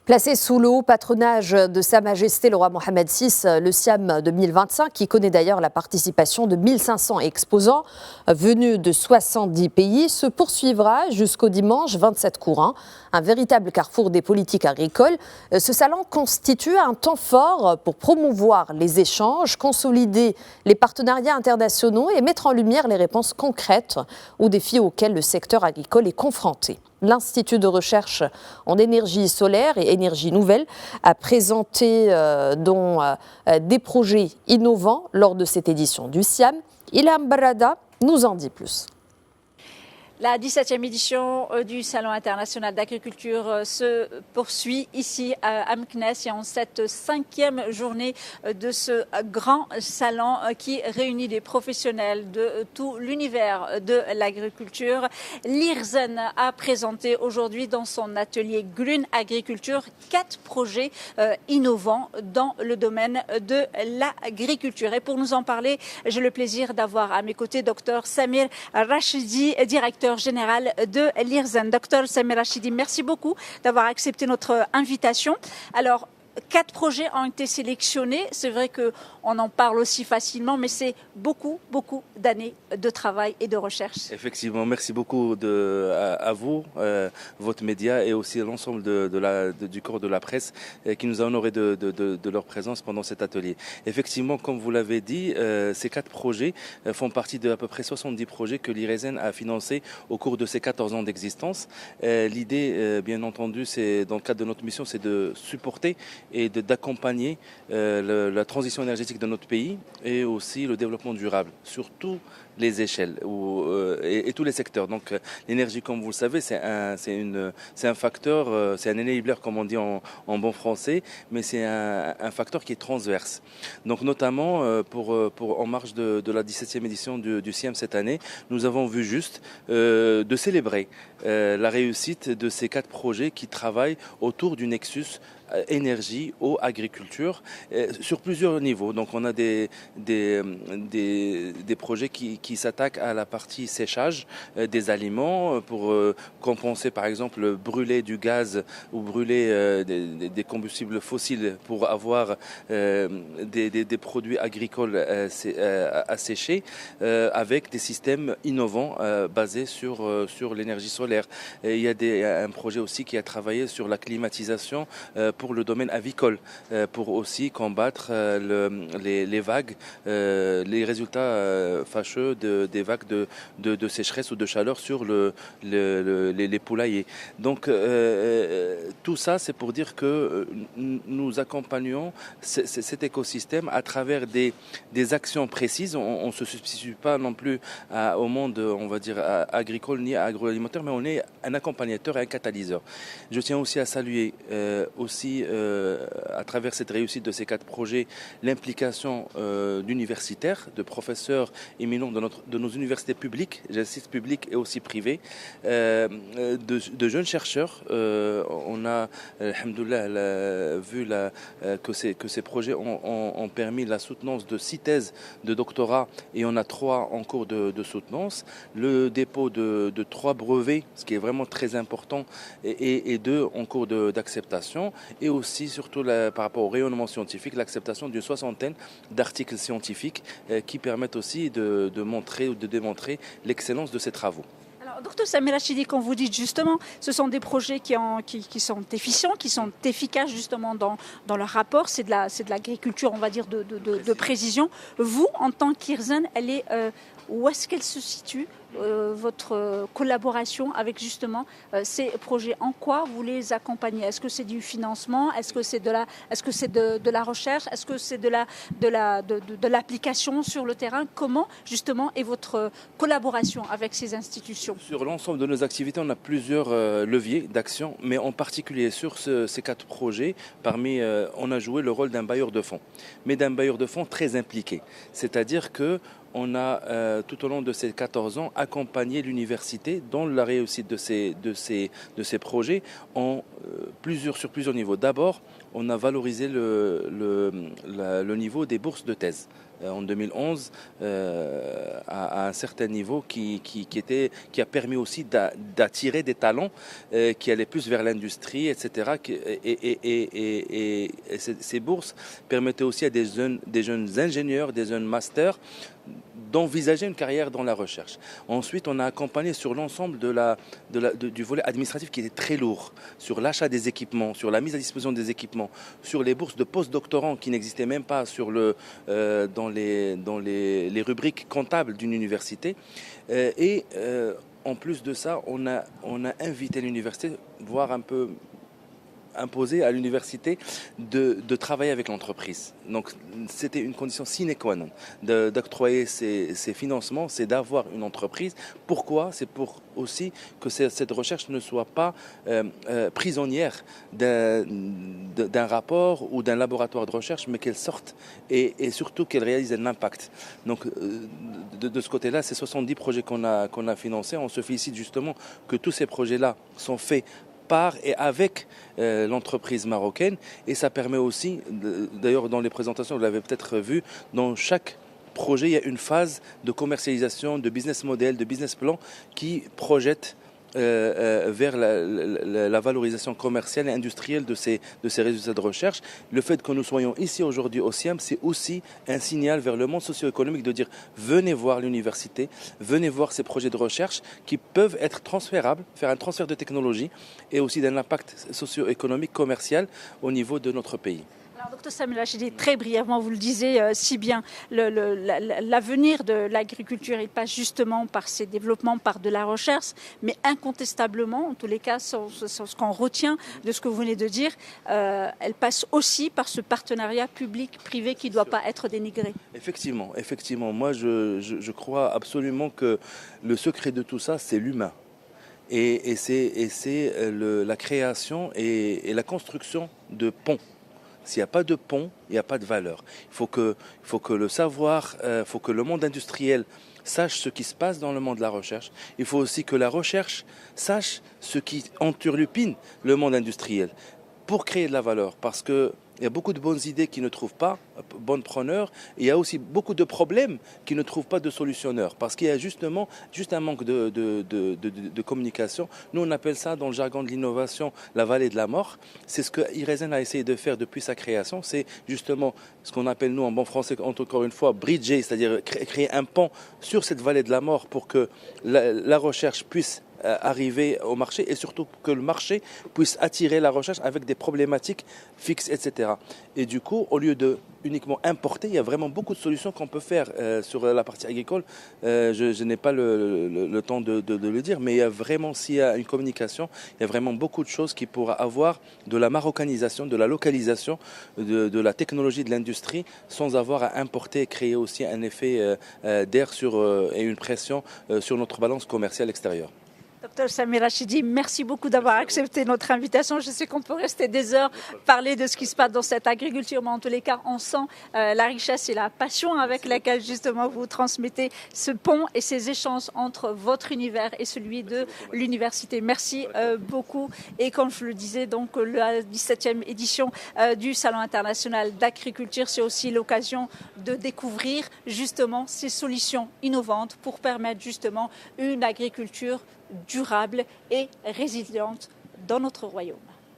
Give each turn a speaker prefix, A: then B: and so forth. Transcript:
A: Placé sous le haut patronage de Sa Majesté le roi Mohamed VI, le SIAM 2025, qui connaît d'ailleurs la participation de 1500 exposants venus de 70 pays, se poursuivra jusqu'au dimanche 27 courant. Un véritable carrefour des politiques agricoles. Ce salon constitue un temps fort pour promouvoir les échanges, consolider les partenariats internationaux et mettre en lumière les réponses concrètes aux défis auxquels le secteur agricole est confronté. L'Institut de recherche en énergie solaire et énergie nouvelle a présenté des projets innovants lors de cette édition du SIAM. Ilham Barada nous en dit plus.
B: La 17e édition du Salon international d'agriculture se poursuit ici à Meknès et en cette 5e journée de ce grand salon qui réunit des professionnels de tout l'univers de l'agriculture. L'IRSEN a présenté aujourd'hui dans son atelier Green Agriculture 4 projets innovants dans le domaine de l'agriculture. Et pour nous en parler, j'ai le plaisir d'avoir à mes côtés Dr Samir Rachidi, directeur général de l'IRSEN. Docteur Samir Rachidi, merci beaucoup d'avoir accepté notre invitation. Alors, 4 projets ont été sélectionnés. C'est vrai qu'on en parle aussi facilement, mais c'est beaucoup d'années de travail et de recherche.
C: Effectivement, merci beaucoup à vous, votre média et aussi à l'ensemble du corps de la presse qui nous a honoré de leur présence pendant cet atelier. Effectivement, comme vous l'avez dit, ces 4 projets font partie de à peu près 70 projets que l'IRSEN a financés au cours de ces 14 ans d'existence. L'idée, bien entendu, c'est dans le cadre de notre mission, c'est de supporter et d'accompagner la transition énergétique de notre pays et aussi le développement durable sur tous les échelles et tous les secteurs. Donc l'énergie, comme vous le savez, c'est un facteur, c'est un enabler comme on dit en bon français, mais c'est un facteur qui est transverse. Donc notamment en marge de la 17e édition du SIAM cette année, nous avons vu juste de célébrer la réussite de ces 4 projets qui travaillent autour du nexus énergie, eau, agriculture, sur plusieurs niveaux. Donc on a des projets qui s'attaquent à la partie séchage des aliments pour compenser par exemple le brûler du gaz ou brûler des combustibles fossiles pour avoir des produits agricoles à sécher avec des systèmes innovants basés sur l'énergie solaire. Et il y a un projet aussi qui a travaillé sur la climatisation pour le domaine avicole, pour aussi combattre les vagues, les résultats fâcheux des vagues de sécheresse ou de chaleur sur les poulaillers. Donc tout ça, c'est pour dire que nous accompagnons cet écosystème à travers des actions précises. On ne se substitue pas non plus au monde, on va dire, agricole ni agroalimentaire, mais on est un accompagnateur et un catalyseur. Je tiens aussi à saluer à travers cette réussite de ces 4 projets, l'implication d'universitaires, de professeurs éminents de nos universités publiques, j'insiste publiques et aussi privées, de jeunes chercheurs. On a, alhamdoulilah, vu que ces projets ont permis la soutenance de 6 thèses de doctorat et on a 3 en cours de soutenance, le dépôt de 3 brevets, ce qui est vraiment très important, et 2 en cours d'acceptation, et aussi surtout par rapport au rayonnement scientifique, l'acceptation d'une 60aine d'articles scientifiques qui permettent aussi de montrer ou de démontrer l'excellence de ces travaux.
B: Alors, docteur Samir Rachidi, quand vous dites justement, ce sont des projets qui sont efficients, qui sont efficaces justement dans leur rapport, c'est de l'agriculture, on va dire, de précision. Vous, en tant qu'IRSEN, où est-ce qu'elle se situe, votre collaboration avec justement ces projets? En quoi vous les accompagnez? Est-ce que c'est du financement? Est-ce que c'est de la recherche? Est-ce que c'est de l'application sur le terrain? Comment justement est votre collaboration avec ces institutions?
C: Sur l'ensemble de nos activités, on a plusieurs leviers d'action, mais en particulier sur ces 4 projets, on a joué le rôle d'un bailleur de fonds, mais d'un bailleur de fonds très impliqué. C'est-à-dire que on a, tout au long de ces 14 ans, accompagné l'université dans la réussite de ces projets sur plusieurs niveaux. D'abord, on a valorisé le niveau des bourses de thèse. en 2011 à un certain niveau qui a permis aussi d'attirer des talents qui allaient plus vers l'industrie, etc. Et ces bourses permettaient aussi à des jeunes ingénieurs, des jeunes masters d'envisager une carrière dans la recherche. Ensuite, on a accompagné sur l'ensemble du volet administratif qui était très lourd, sur l'achat des équipements, sur la mise à disposition des équipements, sur les bourses de post-doctorants qui n'existaient même pas dans les rubriques comptables d'une université. En plus de ça, on a invité l'université, voire un peu imposé à l'université de travailler avec l'entreprise. Donc c'était une condition sine qua non d'octroyer ces financements, c'est d'avoir une entreprise. Pourquoi? C'est pour aussi que cette recherche ne soit pas prisonnière d'un rapport ou d'un laboratoire de recherche, mais qu'elle sorte et surtout qu'elle réalise un impact. Donc de ce côté-là, ces 70 projets qu'on a financés, on se félicite justement que tous ces projets-là sont faits par et avec l'entreprise marocaine, et ça permet aussi, d'ailleurs dans les présentations vous l'avez peut-être vu, dans chaque projet il y a une phase de commercialisation, de business model, de business plan qui projette vers la valorisation commerciale et industrielle de ces résultats de recherche. Le fait que nous soyons ici aujourd'hui au SIAM, c'est aussi un signal vers le monde socio-économique de dire venez voir l'université, venez voir ces projets de recherche qui peuvent être transférables, faire un transfert de technologie et aussi d'un impact socio-économique, commercial au niveau de notre pays.
B: Alors, Dr Samir Rachidi, très brièvement, vous le disiez si bien, l'avenir de l'agriculture, il passe justement par ses développements, par de la recherche, mais incontestablement, en tous les cas, ce qu'on retient de ce que vous venez de dire, elle passe aussi par ce partenariat public-privé qui ne doit pas être dénigré.
C: Effectivement. Moi, je crois absolument que le secret de tout ça, c'est l'humain. Et c'est la création et la construction de ponts. S'il n'y a pas de pont, il n'y a pas de valeur. Il faut que le savoir, faut que le monde industriel sache ce qui se passe dans le monde de la recherche. Il faut aussi que la recherche sache ce qui enturlupine le monde industriel pour créer de la valeur. Parce que il y a beaucoup de bonnes idées qui ne trouvent pas bon preneur. Il y a aussi beaucoup de problèmes qui ne trouvent pas de solutionneurs. Parce qu'il y a juste un manque de communication. Nous, on appelle ça, dans le jargon de l'innovation, la vallée de la mort. C'est ce que IRESEN a essayé de faire depuis sa création. C'est justement ce qu'on appelle, nous, en bon français, encore une fois, bridger, c'est-à-dire créer un pont sur cette vallée de la mort pour que la recherche puisse arriver au marché et surtout que le marché puisse attirer la recherche avec des problématiques fixes, etc. Et du coup, au lieu de uniquement importer, il y a vraiment beaucoup de solutions qu'on peut faire sur la partie agricole. Je n'ai pas le temps de le dire, mais il y a vraiment, s'il y a une communication, il y a vraiment beaucoup de choses qui pourra avoir de la marocanisation, de la localisation, de la technologie, de l'industrie, sans avoir à importer et créer aussi un effet d'air et une pression sur notre balance commerciale extérieure.
B: Dr Samir Rachidi, merci beaucoup d'avoir accepté notre invitation. Je sais qu'on peut rester des heures, parler de ce qui se passe dans cette agriculture, mais en tous les cas, on sent la richesse et la passion avec laquelle justement vous transmettez ce pont et ces échanges entre votre univers et celui de l'université. Merci beaucoup. Et comme je le disais, donc la 17e édition du Salon international d'agriculture, c'est aussi l'occasion de découvrir justement ces solutions innovantes pour permettre justement une agriculture durable et résiliente dans notre royaume.